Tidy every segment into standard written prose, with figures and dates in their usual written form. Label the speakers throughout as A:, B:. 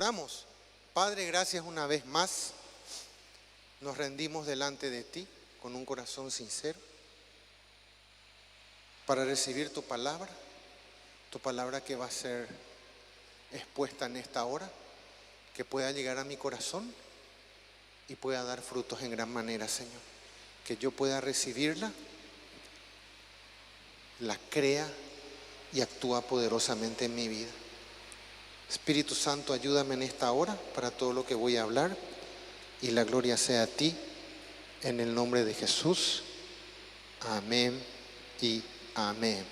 A: Oramos. Padre, gracias una vez más. Nos rendimos delante de ti con un corazón sincero para recibir tu palabra que va a ser expuesta en esta hora, que pueda llegar a mi corazón y pueda dar frutos en gran manera, Señor. Que yo pueda recibirla, la crea y actúa poderosamente en mi vida. Espíritu Santo, ayúdame en esta hora para todo lo que voy a hablar, y la gloria sea a ti, en el nombre de Jesús. Amén y amén.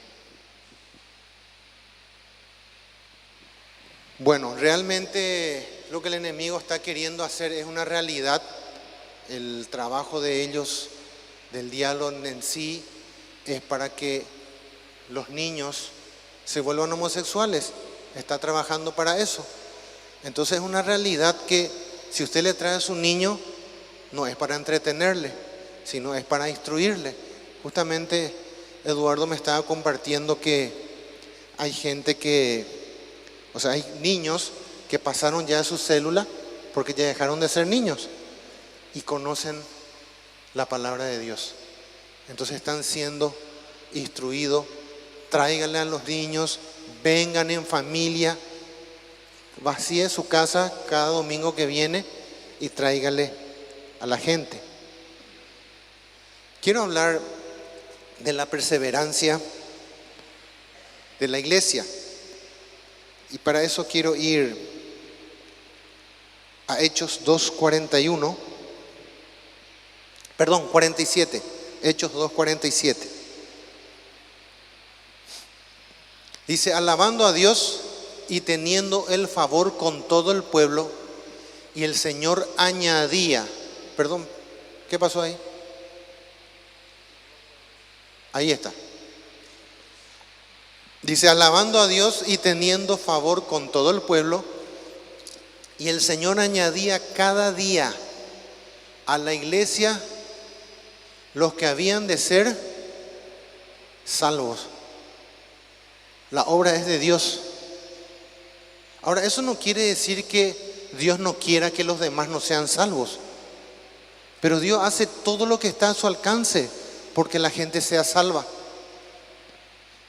A: Bueno, realmente lo que el enemigo está queriendo hacer es una realidad. El trabajo de ellos, del diablo en sí, es para que los niños se vuelvan homosexuales. Está trabajando para eso. Entonces es una realidad que si usted le trae a su niño, no es para entretenerle, sino es para instruirle. Justamente Eduardo me estaba compartiendo que hay gente hay niños que pasaron ya su célula porque ya dejaron de ser niños y conocen la palabra de Dios. Entonces están siendo instruidos. Tráiganle a los niños, vengan en familia, vacíe su casa cada domingo que viene y tráigale a la gente. Quiero hablar de la perseverancia de la iglesia, y para eso quiero ir a Hechos 47, Hechos 2:47. Dice: alabando a Dios y teniendo el favor con todo el pueblo, y el Señor añadía. Perdón, ¿qué pasó ahí? Ahí está. Dice: alabando a Dios y teniendo favor con todo el pueblo, y el Señor añadía cada día a la iglesia los que habían de ser salvos. La obra es de Dios. Ahora, eso no quiere decir que Dios no quiera que los demás no sean salvos, pero Dios hace todo lo que está a su alcance porque la gente sea salva.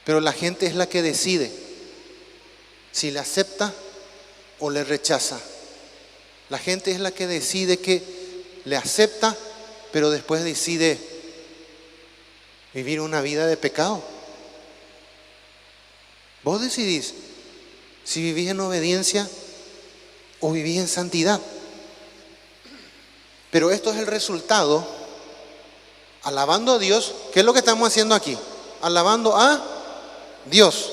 A: Pero la gente es la que decide si le acepta o le rechaza. La gente es la que decide que le acepta, pero después decide vivir una vida de pecado. Vos decidís si vivís en obediencia o vivís en santidad. Pero esto es el resultado. Alabando a Dios. ¿Qué es lo que estamos haciendo aquí? Alabando a Dios,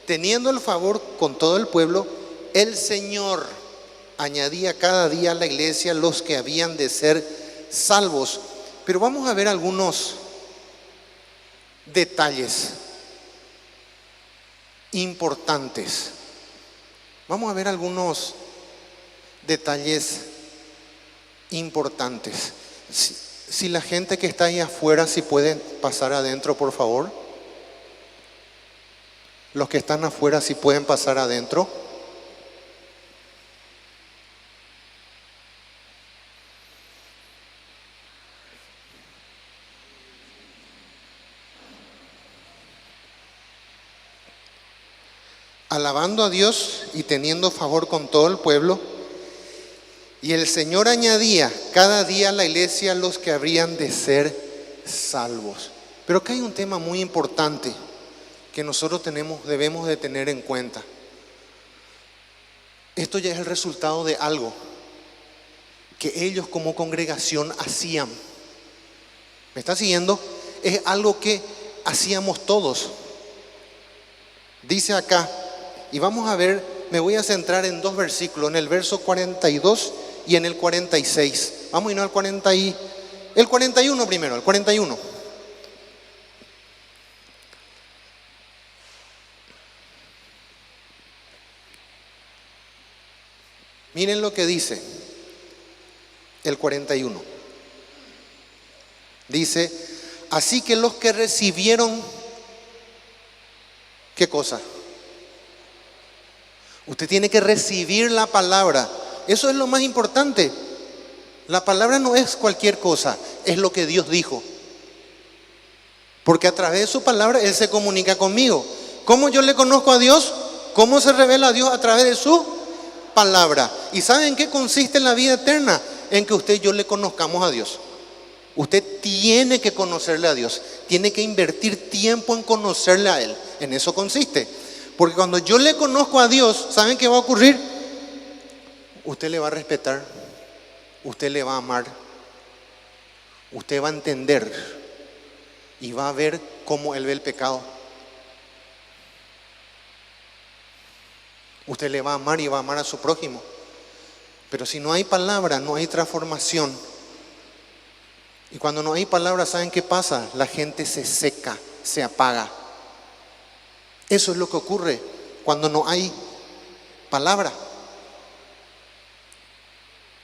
A: teniendo el favor con todo el pueblo, el Señor añadía cada día a la iglesia los que habían de ser salvos. Pero vamos a ver algunos detalles importantes. Vamos a ver algunos detalles importantes. Si la gente que está ahí afuera, si pueden pasar adentro, por favor. Los que están afuera, si pueden pasar adentro. Alabando a Dios y teniendo favor con todo el pueblo, y el Señor añadía cada día a la iglesia los que habrían de ser salvos. Pero acá hay un tema muy importante que nosotros debemos de tener en cuenta. Esto ya es el resultado de algo que ellos como congregación hacían. ¿Me está siguiendo? Es algo que hacíamos todos. Dice acá, y vamos a ver, me voy a centrar en dos versículos, en el verso 42 y en el 46. Vamos a irnos al el 41 primero, el 41. Miren lo que dice el 41. Dice: así que los que recibieron, ¿qué cosa? Usted tiene que recibir la palabra. Eso es lo más importante. La palabra no es cualquier cosa, es lo que Dios dijo. Porque a través de su palabra Él se comunica conmigo. ¿Cómo yo le conozco a Dios? ¿Cómo se revela a Dios? A través de su palabra. ¿Y saben en qué consiste la vida eterna? En que usted y yo le conozcamos a Dios. Usted tiene que conocerle a Dios. Tiene que invertir tiempo en conocerle a Él. En eso consiste. Porque cuando yo le conozco a Dios, ¿saben qué va a ocurrir? Usted le va a respetar. Usted le va a amar. Usted va a entender. Y va a ver cómo Él ve el pecado. Usted le va a amar y va a amar a su prójimo. Pero si no hay palabra, no hay transformación. Y cuando no hay palabra, ¿saben qué pasa? La gente se seca, se apaga. Eso es lo que ocurre cuando no hay palabra.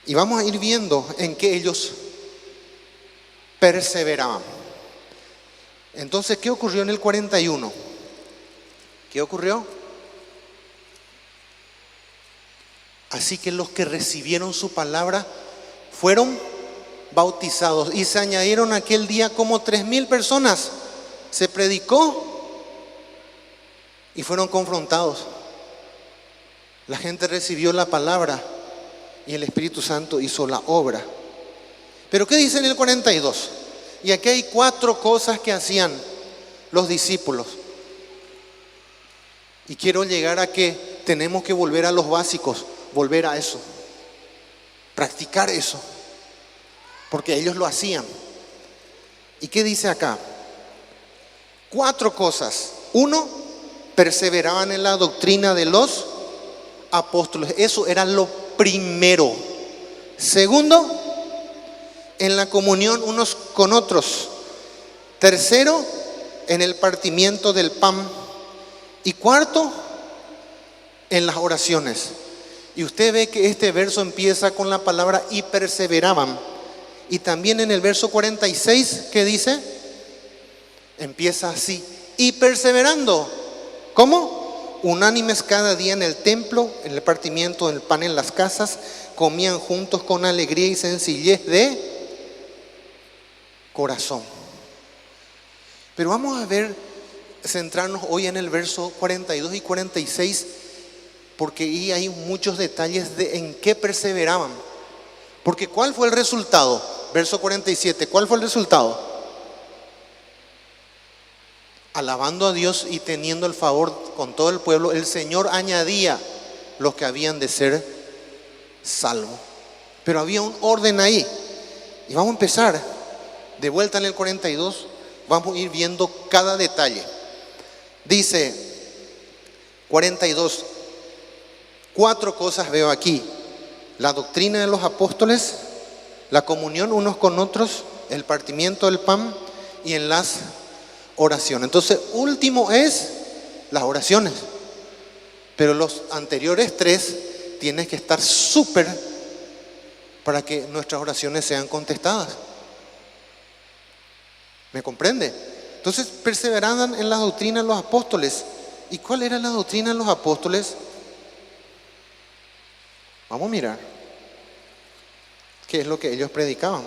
A: Y vamos a ir viendo en qué ellos perseveraban. Entonces, ¿qué ocurrió en el 41? ¿Qué ocurrió? Así que los que recibieron su palabra fueron bautizados y se añadieron aquel día como 3,000 personas. Se predicó y fueron confrontados. La gente recibió la palabra y el Espíritu Santo hizo la obra. Pero ¿qué dice en el 42? Y aquí hay 4 cosas que hacían los discípulos. Y quiero llegar a que tenemos que volver a los básicos, volver a eso, practicar eso, porque ellos lo hacían. ¿Y qué dice acá? 4 cosas. 1, perseveraban en la doctrina de los apóstoles. Eso era lo primero. 2, en la comunión unos con otros. 3, en el partimiento del pan. Y 4, en las oraciones. Y usted ve que este verso empieza con la palabra y perseveraban. Y también en el verso 46, ¿qué dice? Empieza así: y perseverando. ¿Cómo? Unánimes cada día en el templo, en el partimiento del pan en las casas, comían juntos con alegría y sencillez de corazón. Pero vamos a ver, centrarnos hoy en el verso 42 y 46, porque ahí hay muchos detalles de en qué perseveraban. Porque ¿cuál fue el resultado? Verso 47, ¿cuál fue el resultado? Alabando a Dios y teniendo el favor con todo el pueblo, el Señor añadía los que habían de ser salvos. Pero había un orden ahí. Y vamos a empezar de vuelta en el 42. Vamos a ir viendo cada detalle. Dice 42, 4 cosas veo aquí: la doctrina de los apóstoles, la comunión unos con otros, el partimiento del pan y en las oraciones. Entonces, último es las oraciones. Pero los anteriores 3 tienen que estar súper para que nuestras oraciones sean contestadas. ¿Me comprende? Entonces, perseveraban en la doctrina de los apóstoles. ¿Y cuál era la doctrina de los apóstoles? Vamos a mirar qué es lo que ellos predicaban.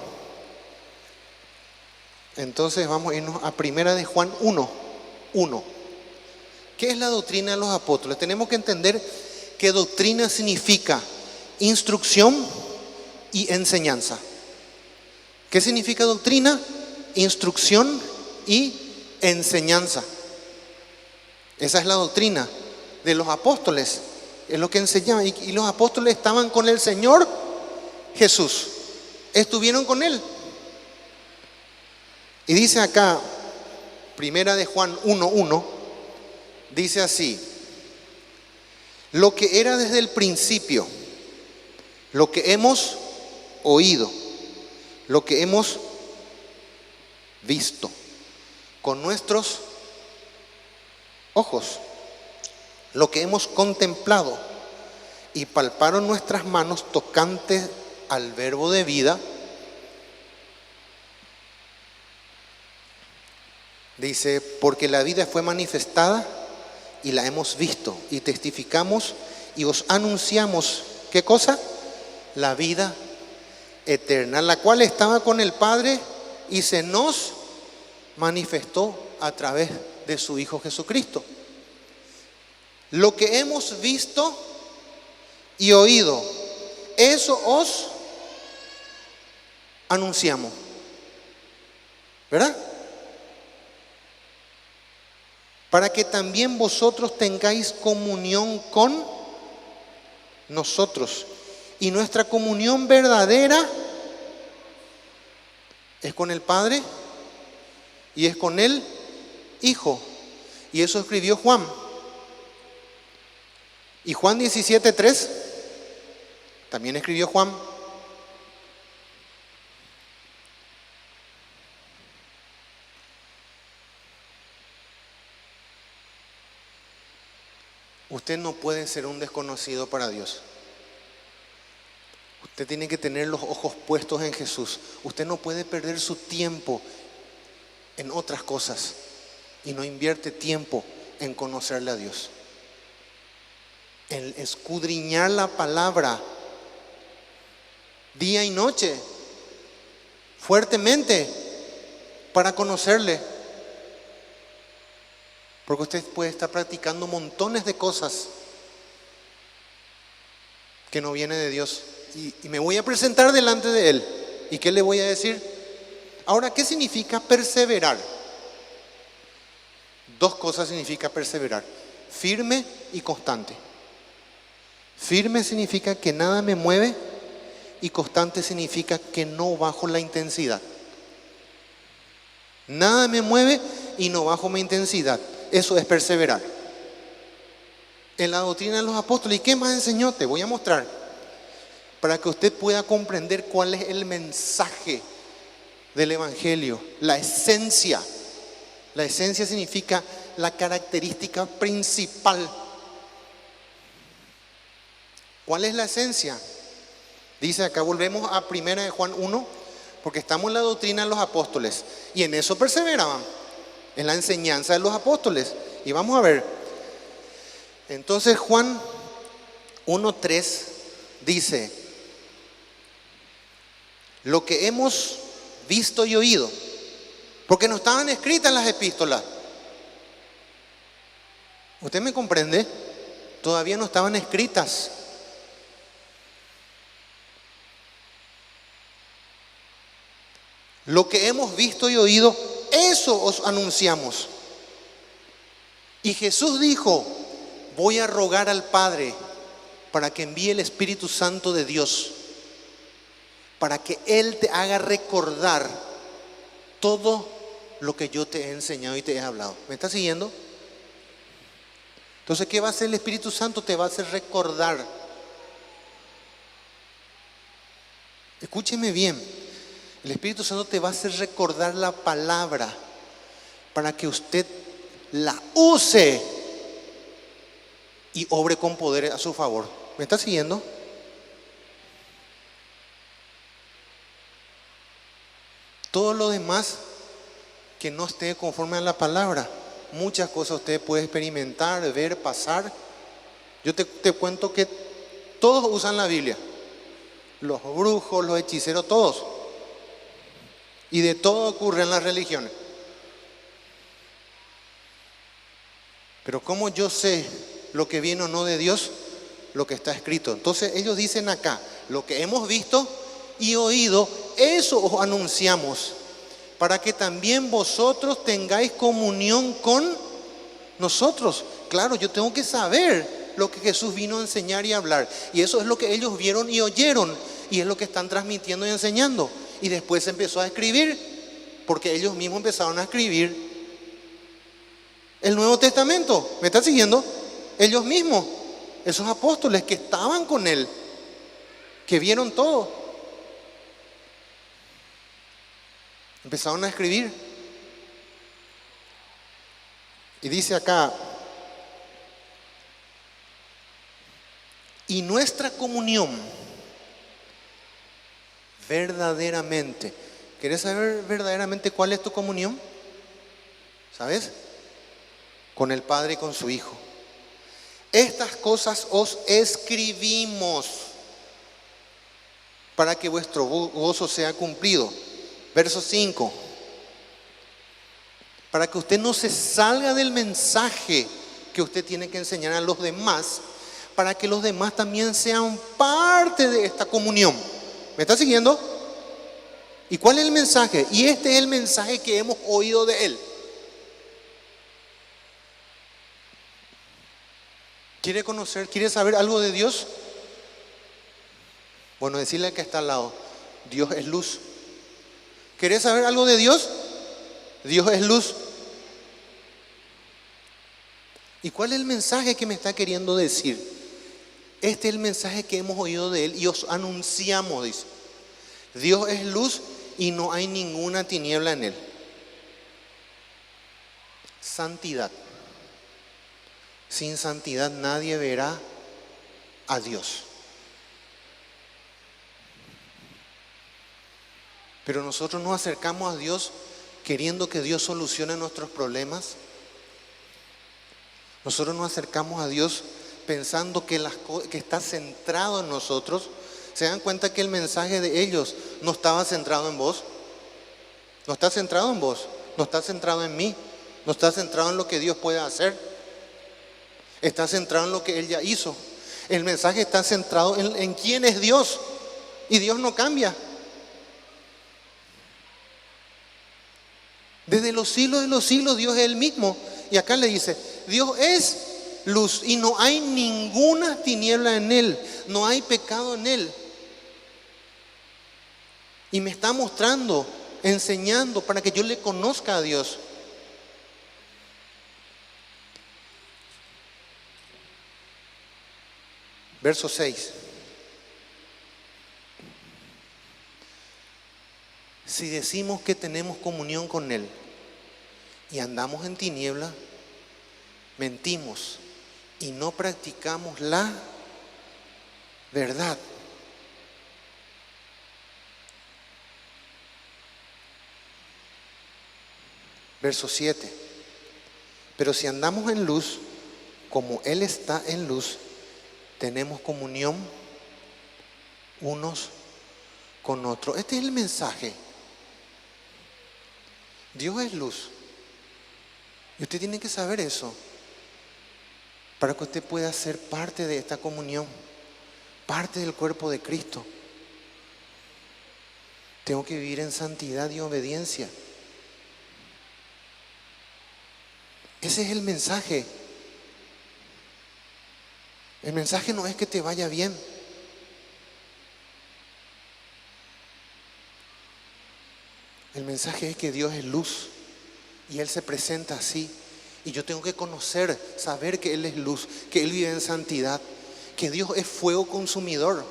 A: Entonces vamos a irnos a 1 de Juan 1:1. ¿Qué es la doctrina de los apóstoles? Tenemos que entender que doctrina significa instrucción y enseñanza. ¿Qué significa doctrina? Instrucción y enseñanza. Esa es la doctrina de los apóstoles. Es lo que enseñaban. Y los apóstoles estaban con el Señor Jesús. Estuvieron con Él. Y dice acá, 1 de Juan 1:1, dice así: lo que era desde el principio, lo que hemos oído, lo que hemos visto con nuestros ojos, lo que hemos contemplado y palparon nuestras manos tocantes al verbo de vida. Dice, porque la vida fue manifestada y la hemos visto y testificamos y os anunciamos, ¿qué cosa? La vida eterna, la cual estaba con el Padre y se nos manifestó a través de su Hijo Jesucristo. Lo que hemos visto y oído, eso os anunciamos, ¿verdad? Para que también vosotros tengáis comunión con nosotros. Y nuestra comunión verdadera es con el Padre y es con el Hijo. Y eso escribió Juan. Y Juan 17:3 también escribió Juan. Usted no puede ser un desconocido para Dios. Usted tiene que tener los ojos puestos en Jesús. Usted no puede perder su tiempo en otras cosas y no invierte tiempo en conocerle a Dios, en escudriñar la palabra día y noche, fuertemente, para conocerle. Porque usted puede estar practicando montones de cosas que no vienen de Dios. Y me voy a presentar delante de Él. ¿Y qué le voy a decir? Ahora, ¿qué significa perseverar? Dos cosas significa perseverar: firme y constante. Firme significa que nada me mueve, y constante significa que no bajo la intensidad. Nada me mueve y no bajo mi intensidad. Eso es perseverar. En la doctrina de los apóstoles, ¿y qué más enseñó? Te voy a mostrar, para que usted pueda comprender cuál es el mensaje del Evangelio, la esencia. La esencia significa la característica principal. ¿Cuál es la esencia? Dice acá, volvemos a 1 de Juan 1, porque estamos en la doctrina de los apóstoles y en eso perseveraban, en la enseñanza de los apóstoles. Y vamos a ver, entonces Juan 1:3 dice: lo que hemos visto y oído, porque no estaban escritas las epístolas. ¿Usted me comprende? Todavía no estaban escritas. Lo que hemos visto y oído, eso os anunciamos. Y Jesús dijo: voy a rogar al Padre para que envíe el Espíritu Santo de Dios, para que Él te haga recordar todo lo que yo te he enseñado y te he hablado. ¿Me estás siguiendo? Entonces, ¿qué va a hacer el Espíritu Santo? Te va a hacer recordar. Escúcheme bien. El Espíritu Santo te va a hacer recordar la palabra para que usted la use y obre con poder a su favor. ¿Me está siguiendo? Todo lo demás que no esté conforme a la palabra, muchas cosas usted puede experimentar, ver, pasar. Yo te cuento que todos usan la Biblia. Los brujos, los hechiceros, todos. Y de todo ocurre en las religiones. Pero ¿cómo yo sé lo que viene o no de Dios? Lo que está escrito. Entonces ellos dicen acá: lo que hemos visto y oído, eso os anunciamos, para que también vosotros tengáis comunión con nosotros. Claro, yo tengo que saber lo que Jesús vino a enseñar y a hablar. Y eso es lo que ellos vieron y oyeron. Y es lo que están transmitiendo y enseñando. Y después se empezó a escribir, porque ellos mismos empezaron a escribir el Nuevo Testamento. ¿Me están siguiendo? Ellos mismos, esos apóstoles que estaban con Él, que vieron todo, empezaron a escribir. Y dice acá: y nuestra comunión verdaderamente. ¿Quieres saber verdaderamente cuál es tu comunión? ¿Sabes? Con el Padre y con su Hijo. Estas cosas os escribimos para que vuestro gozo sea cumplido. Verso 5. Para que usted no se salga del mensaje que usted tiene que enseñar a los demás, para que los demás también sean parte de esta comunión. ¿Me está siguiendo? ¿Y cuál es el mensaje? Y este es el mensaje que hemos oído de Él. ¿Quiere conocer, quiere saber algo de Dios? Bueno, decirle al que está al lado, Dios es luz. ¿Querés saber algo de Dios? Dios es luz. ¿Y cuál es el mensaje que me está queriendo decir? Este es el mensaje que hemos oído de Él y os anunciamos, dice. Dios es luz y no hay ninguna tiniebla en Él. Santidad. Sin santidad nadie verá a Dios. Pero nosotros nos acercamos a Dios queriendo que Dios solucione nuestros problemas. Nosotros nos acercamos a Dios pensando que está centrado en nosotros. ¿Se dan cuenta que el mensaje de ellos no estaba centrado en vos? No está centrado en vos, no está centrado en mí, no está centrado en lo que Dios puede hacer. Está centrado en lo que Él ya hizo. El mensaje está centrado en quién es Dios. Y Dios no cambia. Desde los siglos de los siglos Dios es el mismo. Y acá le dice, Dios es luz y no hay ninguna tiniebla en Él. No hay pecado en Él. Y me está mostrando, enseñando para que yo le conozca a Dios. Verso 6. Si decimos que tenemos comunión con Él y andamos en tiniebla, mentimos y no practicamos la verdad. Verso 7. Pero si andamos en luz, como Él está en luz, tenemos comunión unos con otros. Este es el mensaje. Dios es luz. Y usted tiene que saber eso para que usted pueda ser parte de esta comunión, parte del cuerpo de Cristo. Tengo que vivir en santidad y obediencia. Ese es el mensaje. El mensaje no es que te vaya bien. El mensaje es que Dios es luz y Él se presenta así. Y yo tengo que conocer, saber que Él es luz, que Él vive en santidad, que Dios es fuego consumidor.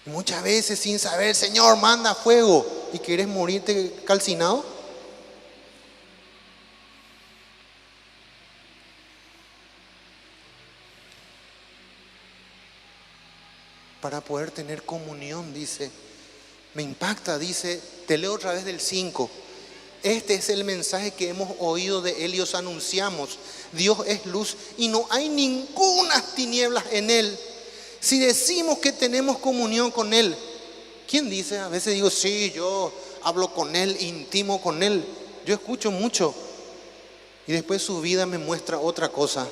A: Muchas veces sin saber, Señor, manda fuego, y quieres morirte calcinado. Para poder tener comunión, dice. Me impacta, dice, te leo otra vez del 5. Este es el mensaje que hemos oído de Él y os anunciamos. Dios es luz y no hay ninguna tinieblas en Él. Si decimos que tenemos comunión con Él, ¿quién dice? A veces digo, sí, yo hablo con Él, intimo con Él. Yo escucho mucho y después su vida me muestra otra cosa.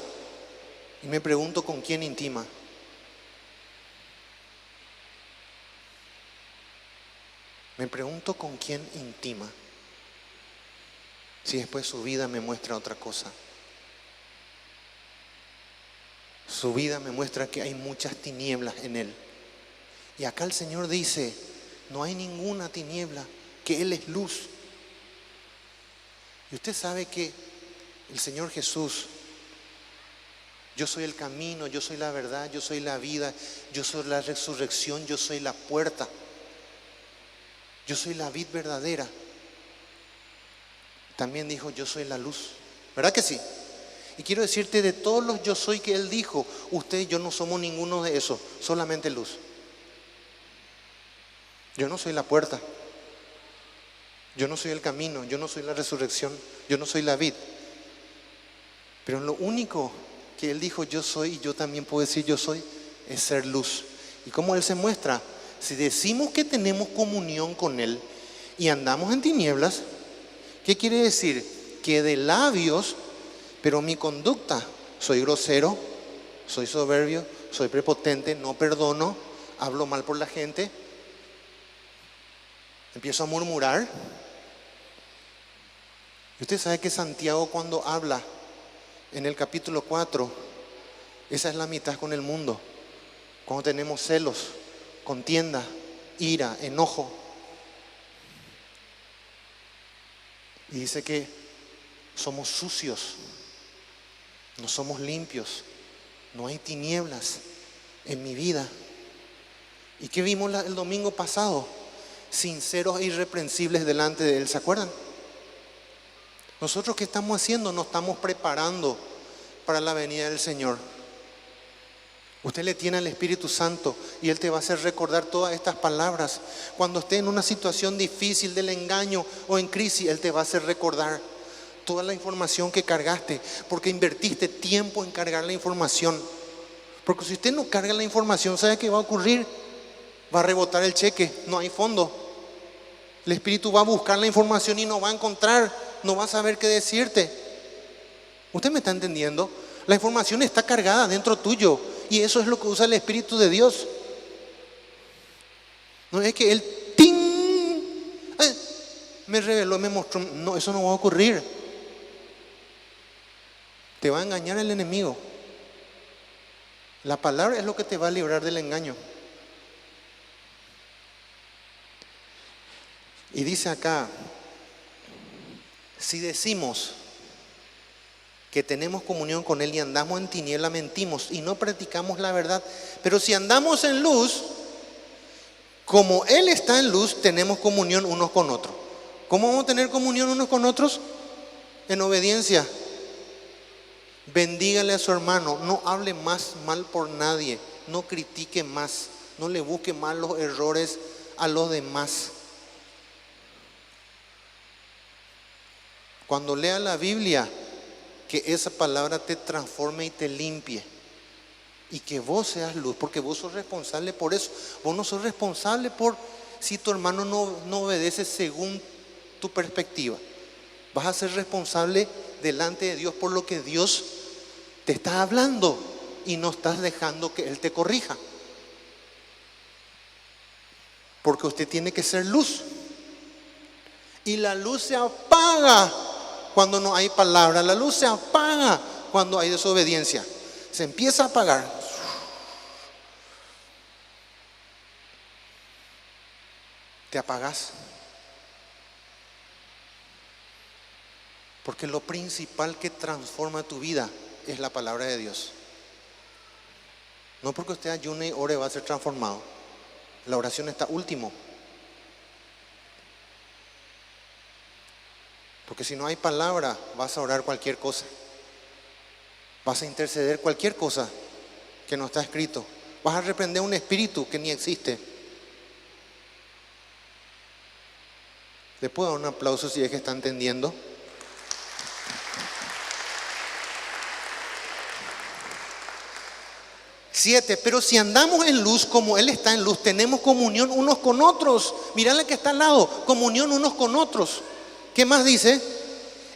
A: Y me pregunto con quién intima. Me pregunto con quién intima, si después su vida me muestra otra cosa. Su vida me muestra que hay muchas tinieblas en Él. Y acá el Señor dice, no hay ninguna tiniebla, que Él es luz. Y usted sabe que el Señor Jesús, yo soy el camino, yo soy la verdad, yo soy la vida, yo soy la resurrección, yo soy la puerta. Yo soy la vid verdadera. También dijo, yo soy la luz. ¿Verdad que sí? Y quiero decirte, de todos los yo soy que Él dijo, usted y yo no somos ninguno de esos, solamente luz. Yo no soy la puerta. Yo no soy el camino, yo no soy la resurrección, yo no soy la vid. Pero lo único que Él dijo yo soy, y yo también puedo decir yo soy, es ser luz. ¿Y cómo Él se muestra? Si decimos que tenemos comunión con Él y andamos en tinieblas, ¿qué quiere decir? Que de labios, pero mi conducta, soy grosero, soy soberbio, soy prepotente, no perdono, hablo mal por la gente, empiezo a murmurar. Y usted sabe que Santiago, cuando habla en el capítulo 4, esa es la mitad con el mundo. Cuando tenemos celos, contienda, ira, enojo. Y dice que somos sucios, no somos limpios, no hay tinieblas en mi vida. ¿Y qué vimos el domingo pasado? Sinceros e irreprensibles delante de Él, ¿se acuerdan? Nosotros, ¿qué estamos haciendo? Nos estamos preparando para la venida del Señor. Usted le tiene al Espíritu Santo y Él te va a hacer recordar todas estas palabras. Cuando esté en una situación difícil del engaño o en crisis, Él te va a hacer recordar toda la información que cargaste, porque invertiste tiempo en cargar la información. Porque si usted no carga la información, ¿sabe qué va a ocurrir? Va a rebotar el cheque, no hay fondo. El Espíritu va a buscar la información y no va a encontrar, no va a saber qué decirte. ¿Usted me está entendiendo? La información está cargada dentro tuyo. Y eso es lo que usa el Espíritu de Dios. No es que Él me reveló, me mostró. No, eso no va a ocurrir. Te va a engañar el enemigo. La palabra es lo que te va a librar del engaño. Y dice acá, si decimos que tenemos comunión con Él y andamos en tiniebla, mentimos y no practicamos la verdad. Pero si andamos en luz, como Él está en luz, tenemos comunión unos con otros. ¿Cómo vamos a tener comunión unos con otros? En obediencia. Bendígale a su hermano, no hable más mal por nadie, no critique más, no le busque más los errores a los demás. Cuando lea la Biblia, que esa palabra te transforme y te limpie. Y que vos seas luz, porque vos sos responsable por eso. Vos no sos responsable por si tu hermano no obedece según tu perspectiva. Vas a ser responsable delante de Dios por lo que Dios te está hablando y no estás dejando que Él te corrija. Porque usted tiene que ser luz. Y la luz se apaga cuando no hay palabra. La luz se apaga cuando hay desobediencia. Se empieza a apagar. Te apagas. Porque lo principal que transforma tu vida es la palabra de Dios. No porque usted ayune y ore va a ser transformado. La oración está último. Porque si no hay palabra, vas a orar cualquier cosa. Vas a interceder cualquier cosa que no está escrito. Vas a reprender un espíritu que ni existe. ¿Le puedo dar un aplauso si es que está entendiendo? Siete, pero si andamos en luz como Él está en luz, tenemos comunión unos con otros. Mirá la que está al lado, comunión unos con otros. ¿Qué más dice?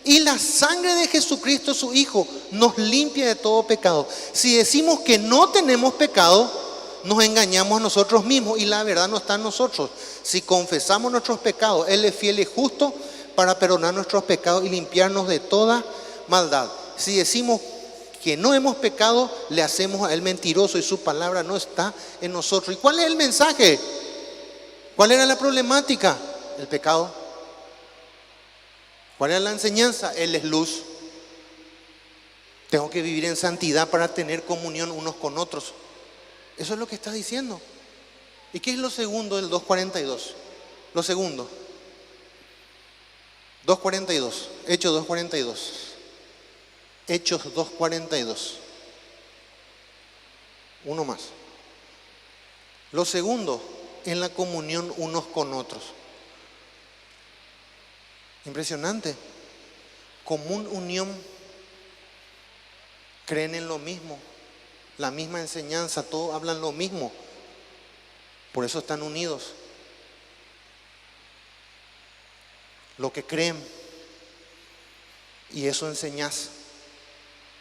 A: Y la sangre de Jesucristo, su Hijo, nos limpia de todo pecado. Si decimos que no tenemos pecado, nos engañamos a nosotros mismos y la verdad no está en nosotros. Si confesamos nuestros pecados, Él es fiel y justo para perdonar nuestros pecados y limpiarnos de toda maldad. Si decimos que no hemos pecado, le hacemos a Él mentiroso y su palabra no está en nosotros. ¿Y cuál es el mensaje? ¿Cuál era la problemática? El pecado. ¿Cuál es la enseñanza? Él es luz. Tengo que vivir en santidad para tener comunión unos con otros. Eso es lo que está diciendo. ¿Y qué es lo segundo del 2:42? Lo segundo. 2:42. Hechos 2:42. Hechos 2:42. Uno más. Lo segundo, en la comunión unos con otros. Impresionante. Común unión. Creen en lo mismo, la misma enseñanza, todos hablan lo mismo. Por eso están unidos. Lo que creen, y eso enseñás.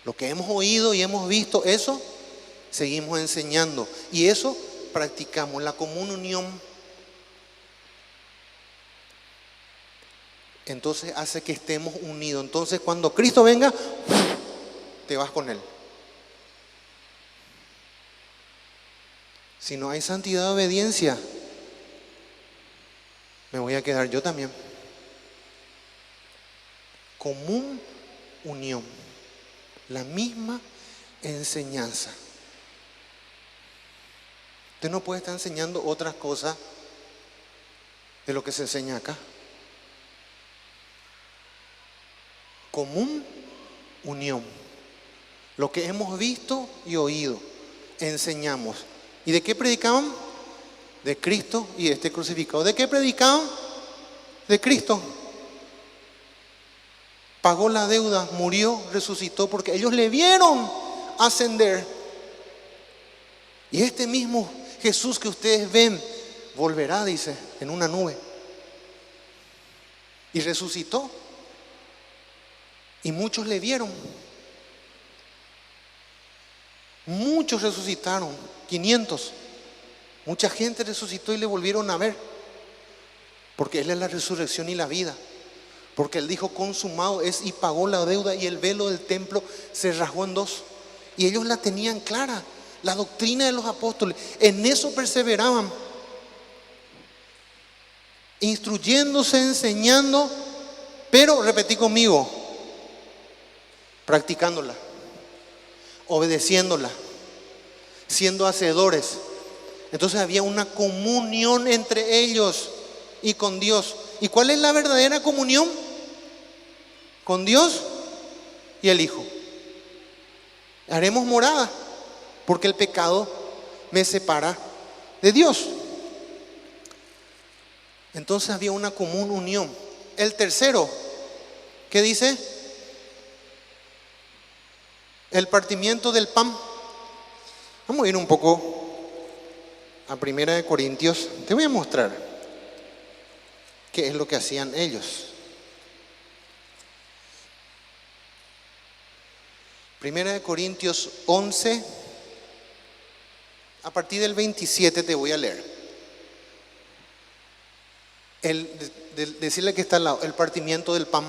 A: Lo que hemos oído y hemos visto, eso seguimos enseñando. Y eso practicamos, la común unión. Entonces hace que estemos unidos. Entonces cuando Cristo venga, te vas con Él. Si no hay santidad y obediencia, me voy a quedar yo también. Común unión, la misma enseñanza. Usted no puede estar enseñando otras cosas de lo que se enseña acá. Común unión. Lo que hemos visto y oído, enseñamos. ¿Y de qué predicaban? De Cristo y este crucificado. ¿De qué predicaban? De Cristo. Pagó la deuda, murió, resucitó, porque ellos le vieron ascender. Y este mismo Jesús que ustedes ven, volverá, dice, en una nube. Y resucitó. Y muchos le vieron. Muchos resucitaron, 500. Mucha gente resucitó y le volvieron a ver. Porque Él es la resurrección y la vida. Porque Él dijo consumado es, y pagó la deuda, y el velo del templo se rasgó en dos. Y ellos la tenían clara, la doctrina de los apóstoles. En eso perseveraban, instruyéndose, enseñando, pero repetí conmigo, practicándola, obedeciéndola, siendo hacedores. Entonces había una comunión entre ellos y con Dios. ¿Y cuál es la verdadera comunión? Con Dios y el Hijo. Haremos morada, porque el pecado me separa de Dios. Entonces había una común unión. El tercero, ¿qué dice? El partimiento del pan. Vamos a ir un poco a 1 Corintios. Te voy a mostrar qué es lo que hacían ellos. 1 Corintios 11, a partir del 27 te voy a leer. Decirle que está al lado, el partimiento del pan,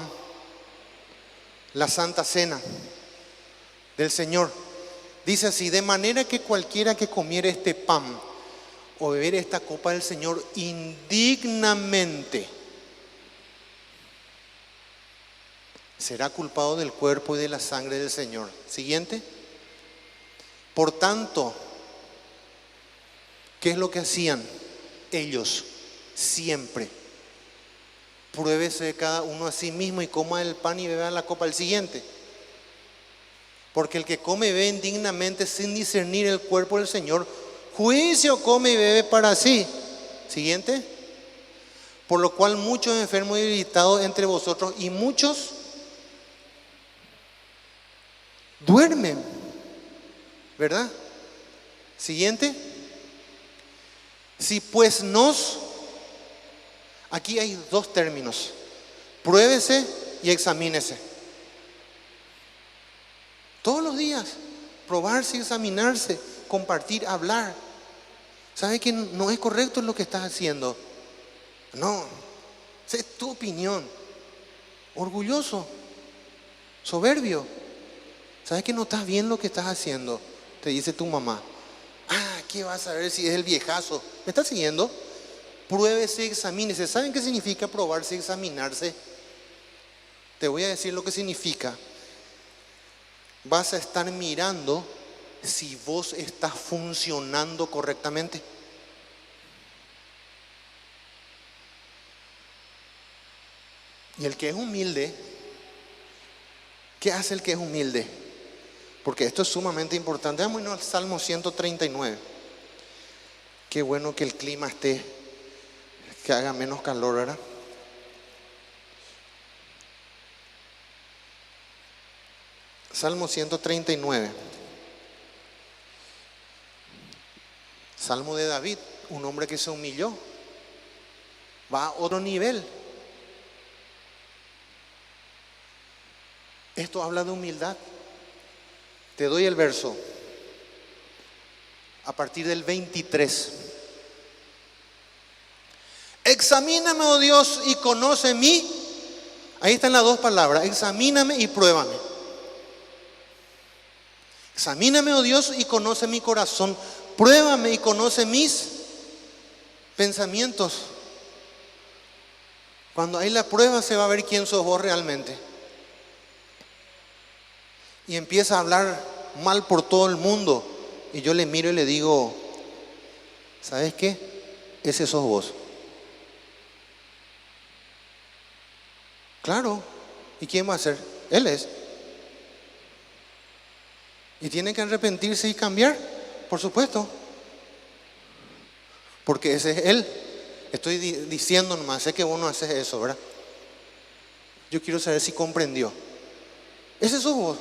A: la santa cena del Señor. Dice así: de manera que cualquiera que comiere este pan o beber esta copa del Señor indignamente será culpado del cuerpo y de la sangre del Señor. Siguiente. Por tanto, ¿qué es lo que hacían ellos? Siempre pruébese cada uno a sí mismo y coma el pan y beba la copa. El siguiente. Porque el que come y bebe indignamente sin discernir el cuerpo del Señor, juicio come y bebe para sí. Siguiente. Por lo cual muchos enfermos y debilitados entre vosotros, y muchos duermen, ¿verdad? Siguiente. Si pues aquí hay dos términos: pruébese y examínese. Todos los días, probarse, examinarse, compartir, hablar. ¿Sabe que no es correcto lo que estás haciendo? No, esa es tu opinión. Orgulloso, soberbio. ¿Sabes que no estás bien lo que estás haciendo? Te dice tu mamá. ¿Qué vas a ver si es el viejazo? ¿Me estás siguiendo? Pruébese y examínese. ¿Saben qué significa probarse y examinarse? Te voy a decir lo que significa. Vas a estar mirando si vos estás funcionando correctamente. Y el que es humilde, ¿qué hace el que es humilde? Porque esto es sumamente importante. Vamos a irnos al Salmo 139. Qué bueno que el clima esté, que haga menos calor, ¿verdad? Salmo 139. Salmo de David, un hombre que se humilló. Va a otro nivel. Esto habla de humildad. Te doy el verso. A partir del 23. Examíname, oh Dios, y conoce mí. Ahí están las dos palabras. Examíname y pruébame. Examíname, oh Dios, y conoce mi corazón. Pruébame y conoce mis pensamientos. Cuando hay la prueba se va a ver quién sos vos realmente. Y empieza a hablar mal por todo el mundo. Y yo le miro y le digo, ¿sabes qué? Ese sos vos. Claro. ¿Y quién va a ser? Él es. Y tiene que arrepentirse y cambiar, por supuesto. Porque ese es Él. Estoy diciendo nomás, sé que vos no haces eso, ¿verdad? Yo quiero saber si comprendió. Ese sos vos.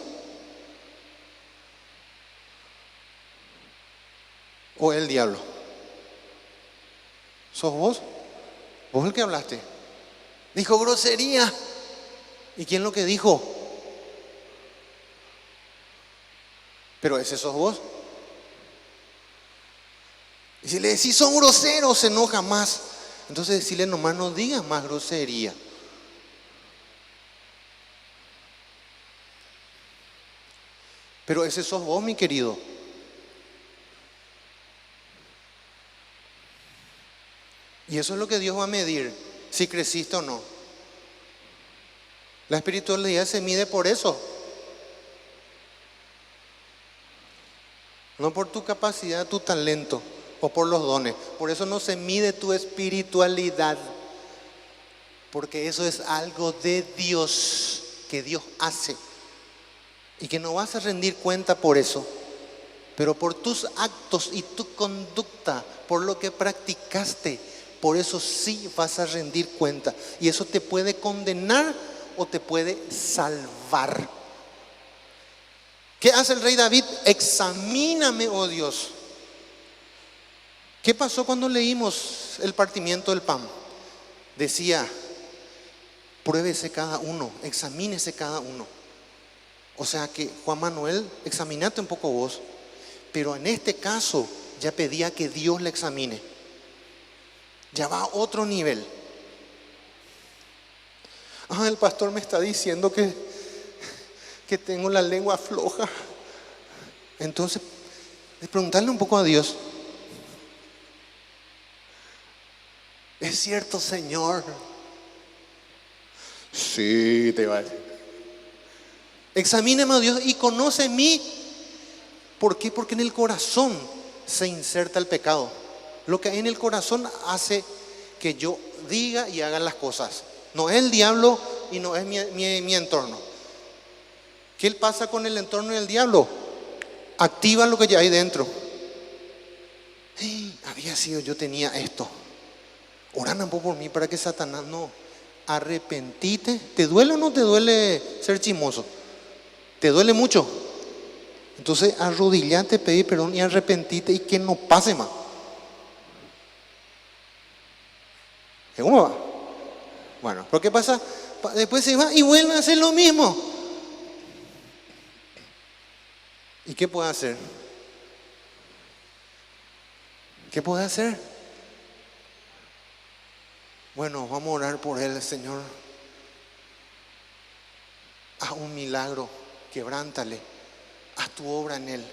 A: ¿O el diablo? ¿Sos vos? ¿Vos el que hablaste? Dijo grosería. ¿Y quién lo que dijo? Pero ese sos vos. Y si le decís son groseros, se enoja más. Entonces decirle nomás no digas más grosería. Pero ese sos vos, mi querido. Y eso es lo que Dios va a medir, si creciste o no. La espiritualidad se mide por eso. No por tu capacidad, tu talento o por los dones. Por eso no se mide tu espiritualidad. Porque eso es algo de Dios, que Dios hace. Y que no vas a rendir cuenta por eso. Pero por tus actos y tu conducta, por lo que practicaste, por eso sí vas a rendir cuenta. Y eso te puede condenar o te puede salvar. ¿Qué hace el rey David? Examíname, oh Dios. ¿Qué pasó cuando leímos el partimiento del pan? Decía, pruébese cada uno, examínese cada uno. O sea que, Juan Manuel, examinate un poco vos. Pero en este caso ya pedía que Dios le examine. Ya va a otro nivel. El pastor me está diciendo que tengo la lengua floja. Entonces, preguntarle un poco a Dios. ¿Es cierto, Señor? Sí, te va a decir. Examíname, oh Dios, y conoce mí. ¿Por qué? Porque en el corazón se inserta el pecado. Lo que hay en el corazón hace que yo diga y haga las cosas. No es el diablo y no es mi entorno. ¿Qué pasa con el entorno del diablo? Activa lo que ya hay dentro. Había sido, yo tenía esto. Oran un poco por mí para que Satanás no. Arrepentite. ¿Te duele o no te duele ser chismoso? ¿Te duele mucho? Entonces arrodillate, pedí perdón y arrepentite y que no pase más. ¿Cómo va? Bueno, ¿pero qué pasa? Después se va y vuelve a hacer lo mismo. ¿Y qué puede hacer? ¿Qué puede hacer? Bueno, vamos a orar por él, Señor. Haz un milagro, quebrántale, haz tu obra en él.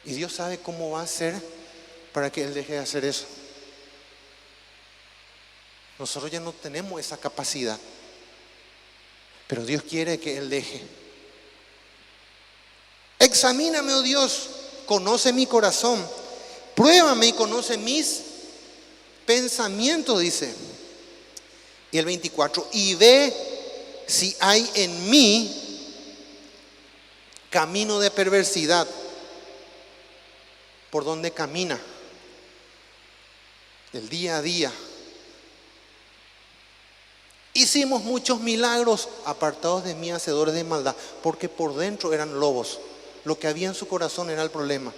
A: Y Dios sabe cómo va a hacer para que él deje de hacer eso. Nosotros ya no tenemos esa capacidad, pero Dios quiere que él deje. Examíname, oh Dios, conoce mi corazón, pruébame y conoce mis pensamientos, dice. Y el 24, y ve si hay en mí camino de perversidad, por donde camina el día a día, hicimos muchos milagros, apartados de mí, hacedores de maldad, porque por dentro eran lobos. Lo que había en su corazón era el problema.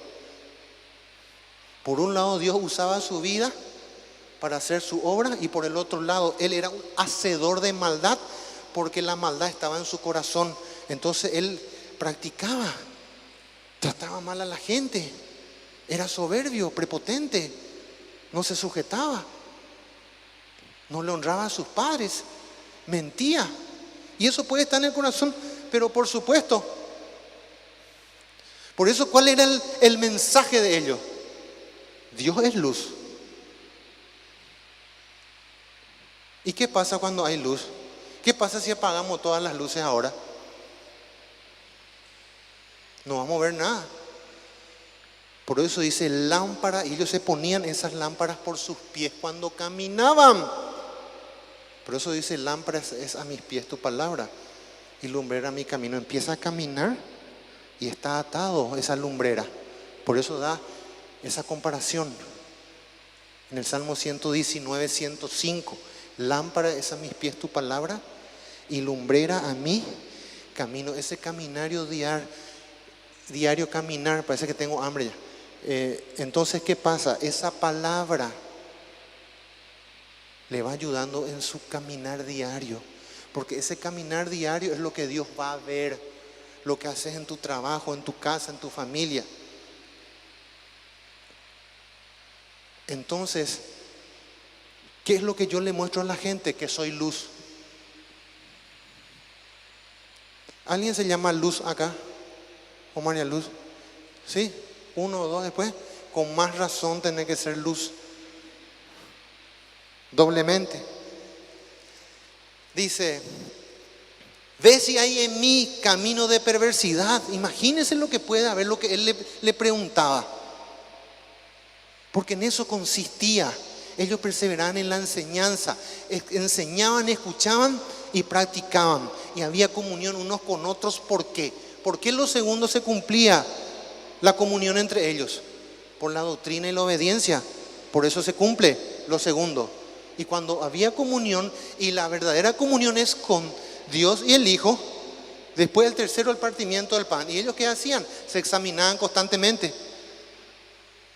A: Por un lado, Dios usaba su vida para hacer su obra, y por el otro lado, él era un hacedor de maldad, porque la maldad estaba en su corazón. Entonces él practicaba, trataba mal a la gente, era soberbio, prepotente, no se sujetaba, no le honraba a sus padres, mentía. Y eso puede estar en el corazón, pero por supuesto, por eso, ¿cuál era el mensaje de ellos? Dios es luz. ¿Y qué pasa cuando hay luz? ¿Qué pasa si apagamos todas las luces ahora? No vamos a ver nada. Por eso dice lámpara, y ellos se ponían esas lámparas por sus pies cuando caminaban. Por eso dice lámpara es a mis pies tu palabra y lumbrera a mi camino. Empieza a caminar y está atado esa lumbrera. Por eso da esa comparación en el Salmo 119, 105. Lámpara es a mis pies tu palabra y lumbrera a mi camino. Ese caminario diario caminar, parece que tengo hambre ya. Entonces, ¿qué pasa? Esa palabra le va ayudando en su caminar diario, porque ese caminar diario es lo que Dios va a ver, lo que haces en tu trabajo, en tu casa, en tu familia. Entonces, ¿qué es lo que yo le muestro a la gente? Que soy luz. ¿Alguien se llama Luz acá? ¿O María Luz? ¿Sí? Uno o dos después. Con más razón tiene que ser luz. Doblemente. Dice, ve si hay en mí camino de perversidad. Imagínense lo que puede haber, lo que él le preguntaba. Porque en eso consistía. Ellos perseveraban en la enseñanza, enseñaban, escuchaban y practicaban. Y había comunión unos con otros. ¿Por qué? ¿Por qué lo segundo se cumplía la comunión entre ellos? Por la doctrina y la obediencia. Por eso se cumple lo segundo. Y cuando había comunión, y la verdadera comunión es con Dios y el Hijo, después del tercero el partimiento del pan. ¿Y ellos qué hacían? Se examinaban constantemente,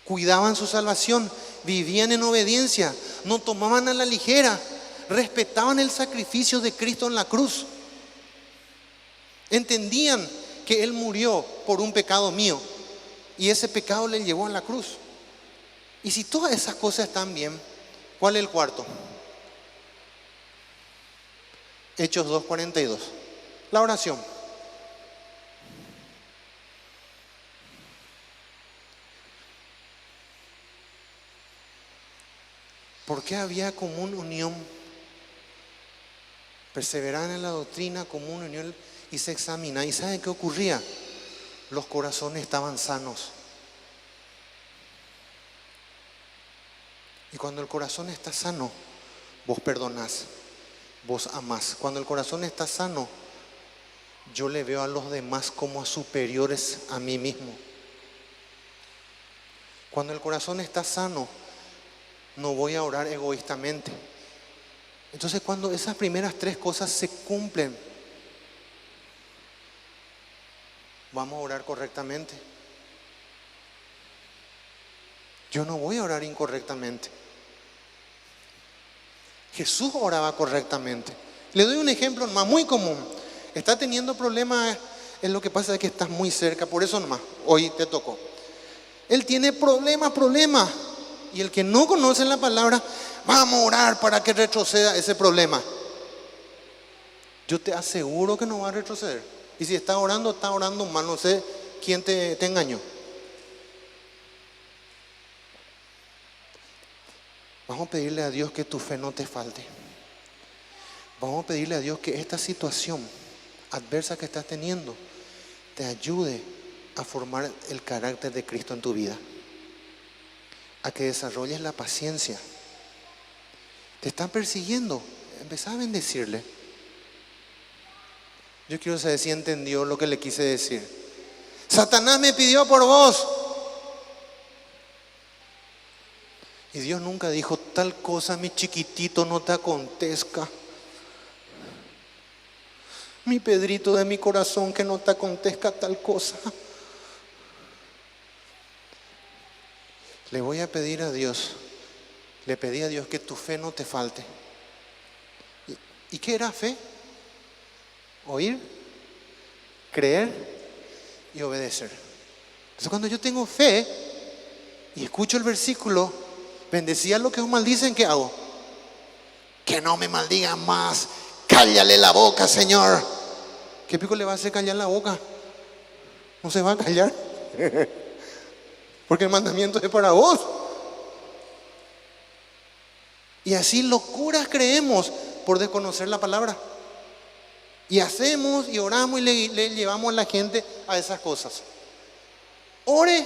A: cuidaban su salvación, vivían en obediencia, no tomaban a la ligera, respetaban el sacrificio de Cristo en la cruz, entendían que Él murió por un pecado mío y ese pecado le llevó a la cruz. Y si todas esas cosas están bien, ¿cuál es el cuarto? Hechos 2:42, la oración. Porque había común unión, perseveraban en la doctrina, común unión, y se examinaban. ¿Y saben qué ocurría? Los corazones estaban sanos. Y cuando el corazón está sano, vos perdonás, vos amás. Cuando el corazón está sano, yo le veo a los demás como a superiores a mí mismo. Cuando el corazón está sano, no voy a orar egoístamente. Entonces, cuando esas primeras tres cosas se cumplen, vamos a orar correctamente. Yo no voy a orar incorrectamente. Jesús oraba correctamente. Le doy un ejemplo más muy común. Está teniendo problemas, es lo que pasa es que estás muy cerca, por eso nomás, hoy te tocó. Él tiene problemas. Y el que no conoce la palabra, vamos a orar para que retroceda ese problema. Yo te aseguro que no va a retroceder. Y si está orando mal. No sé quién te engañó. Vamos a pedirle a Dios que tu fe no te falte. Vamos a pedirle a Dios que esta situación adversa que estás teniendo te ayude a formar el carácter de Cristo en tu vida, a que desarrolles la paciencia. Te están persiguiendo, empezá a bendecirle. Yo quiero saber si entendió lo que le quise decir. Satanás me pidió por vos. Y Dios nunca dijo tal cosa, mi chiquitito, no te acontezca. Mi Pedrito de mi corazón, que no te acontezca tal cosa. Le voy a pedir a Dios, le pedí a Dios que tu fe no te falte. ¿Y qué era fe? Oír, creer y obedecer. Entonces cuando yo tengo fe y escucho el versículo, bendecía a los que os maldicen, ¿qué hago? Que no me maldigan más. Cállale la boca, Señor. ¿Qué pico le va a hacer callar la boca? No se va a callar. Porque el mandamiento es para vos. Y así locuras creemos por desconocer la palabra. Y hacemos y oramos y le llevamos a la gente a esas cosas. Ore,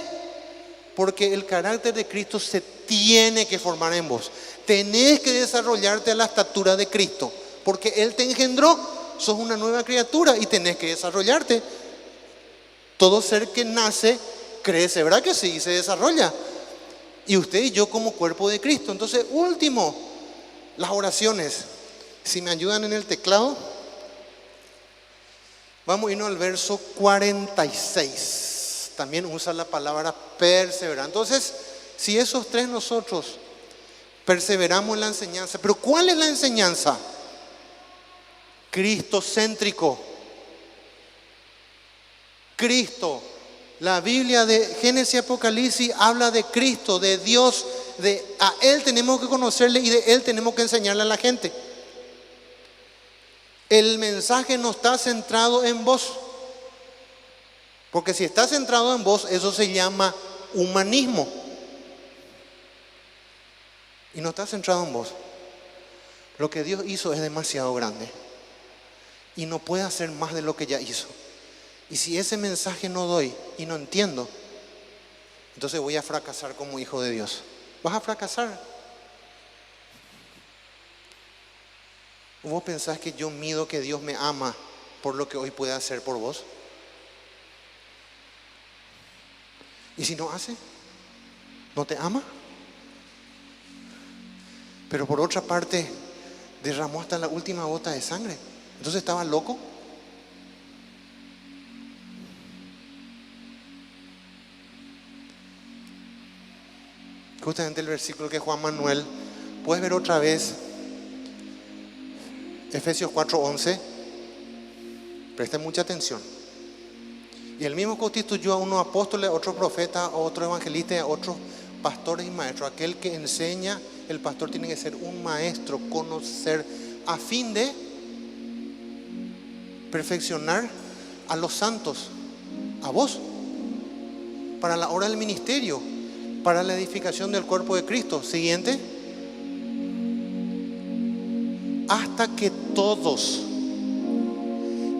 A: porque el carácter de Cristo se tiene que formar en vos. Tenés que desarrollarte a la estatura de Cristo, porque Él te engendró, sos una nueva criatura y tenés que desarrollarte. Todo ser que nace crece, ¿verdad que sí? Y se desarrolla. Y usted y yo como cuerpo de Cristo. Entonces, último, las oraciones. Si me ayudan en el teclado, vamos a irnos al verso 46. También usa la palabra perseverar. Entonces, si esos tres nosotros perseveramos en la enseñanza, pero ¿cuál es la enseñanza? Cristocéntrico. Cristo. La Biblia de Génesis y Apocalipsis habla de Cristo, de Dios, a Él tenemos que conocerle y de Él tenemos que enseñarle a la gente. El mensaje no está centrado en vos, porque si está centrado en vos, eso se llama humanismo. Y no está centrado en vos. Lo que Dios hizo es demasiado grande y no puede hacer más de lo que ya hizo. Y si ese mensaje no doy y no entiendo, entonces voy a fracasar como hijo de Dios. Vas a fracasar. ¿Vos pensás que yo mido que Dios me ama por lo que hoy puede hacer por vos? ¿Y si no hace? ¿No te ama? Pero por otra parte, derramó hasta la última gota de sangre. Entonces estaba loco. Justamente el versículo que Juan Manuel, puedes ver otra vez, Efesios 4:11. Presten mucha atención. Y el mismo constituyó a unos apóstoles, a otros profetas, a otros evangelistas, a otros pastores y maestros. Aquel que enseña, el pastor tiene que ser un maestro, conocer, a fin de perfeccionar a los santos, a vos, para la obra del ministerio, para la edificación del cuerpo de Cristo. Siguiente. Hasta que todos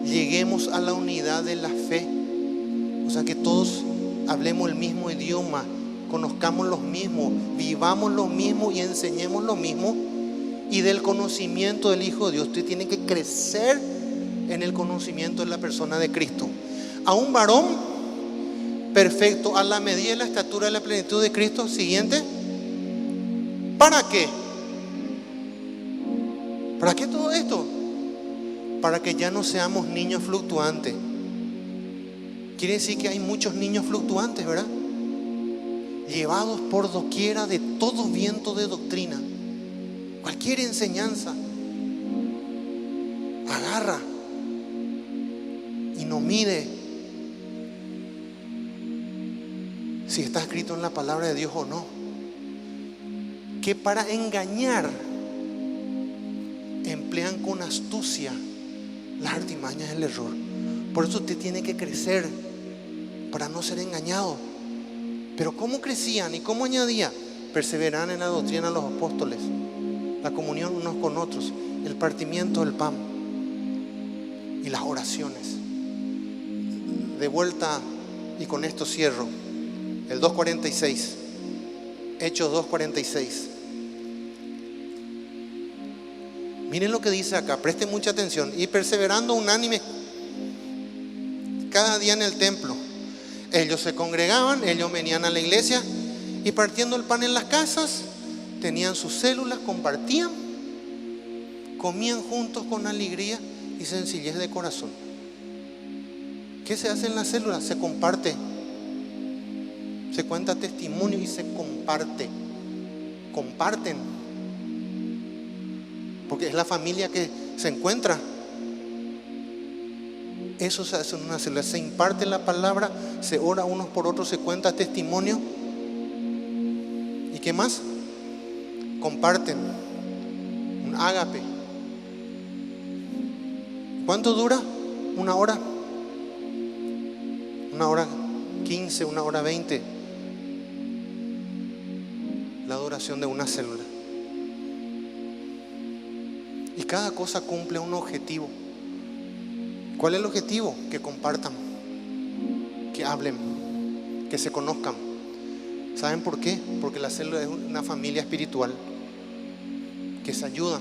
A: lleguemos a la unidad de la fe. O sea, que todos hablemos el mismo idioma, conozcamos lo mismo, vivamos lo mismo y enseñemos lo mismo. Y del conocimiento del Hijo de Dios. Usted tiene que crecer en el conocimiento de la persona de Cristo. A un varón perfecto, a la medida y la estatura de la plenitud de Cristo. Siguiente. ¿Para qué? ¿Para qué todo esto? Para que ya no seamos niños fluctuantes. Quiere decir que hay muchos niños fluctuantes, ¿verdad? Llevados por doquiera de todo viento de doctrina. Cualquier enseñanza agarra y no mide si está escrito en la palabra de Dios o no. Que para engañar emplean con astucia las artimañas del error. Por eso usted tiene que crecer para no ser engañado. Pero ¿cómo crecían y cómo añadían? Perseveraban en la doctrina de los apóstoles, la comunión unos con otros, el partimiento del pan y las oraciones. De vuelta, y con esto cierro, el 2:46, Hechos 2:46. Miren lo que dice acá, presten mucha atención. Y perseverando unánime cada día en el templo, ellos se congregaban, ellos venían a la iglesia y partiendo el pan en las casas, tenían sus células, compartían, comían juntos con alegría y sencillez de corazón. ¿Qué se hace en la célula? Se comparte, se cuenta testimonio y se comparte. Comparten, porque es la familia que se encuentra. Eso se hace en una célula, se imparte la palabra, se ora unos por otros, se cuenta testimonio. ¿Y qué más? Comparten un ágape. ¿Cuánto dura? 1 hora, 1 hora 15, 1 hora 20. La duración de una célula. Y cada cosa cumple un objetivo. ¿Cuál es el objetivo? Que compartan, que hablen, que se conozcan. ¿Saben por qué? Porque la célula es una familia espiritual, que se ayudan.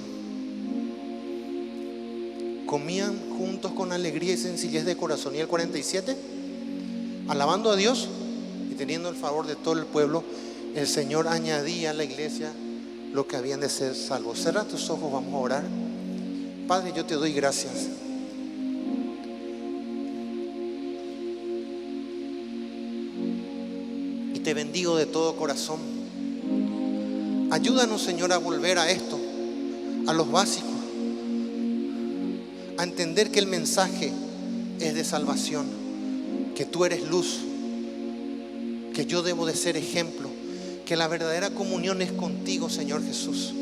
A: Comían juntos con alegría y sencillez de corazón. Y el 47, alabando a Dios y teniendo el favor de todo el pueblo, el Señor añadía a la iglesia lo que habían de ser salvos. Cierra tus ojos, vamos a orar. Padre, yo te doy gracias. Y te bendigo de todo corazón. Ayúdanos, Señor, a volver a esto, a los básicos, a entender que el mensaje es de salvación, que tú eres luz, que yo debo de ser ejemplo, que la verdadera comunión es contigo, Señor Jesús.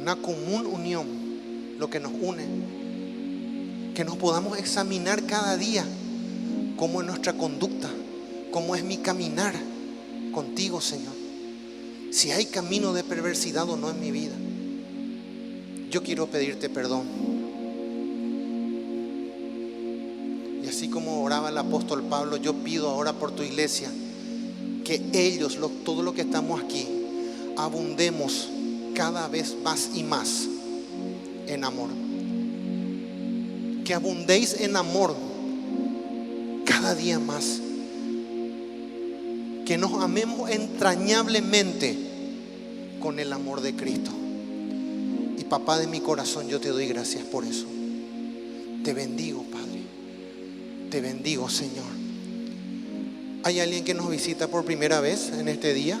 A: Una común unión, lo que nos une. Que nos podamos examinar cada día cómo es nuestra conducta, cómo es mi caminar contigo, Señor. Si hay camino de perversidad o no en mi vida. Yo quiero pedirte perdón. Y así como oraba el apóstol Pablo, yo pido ahora por tu iglesia que ellos, todos los que estamos aquí, abundemos cada vez más y más en amor. Que abundéis en amor cada día más. Que nos amemos entrañablemente con el amor de Cristo. Y papá de mi corazón, yo te doy gracias por eso. Te bendigo, Padre. Te bendigo, Señor. ¿Hay alguien que nos visita por primera vez en este día?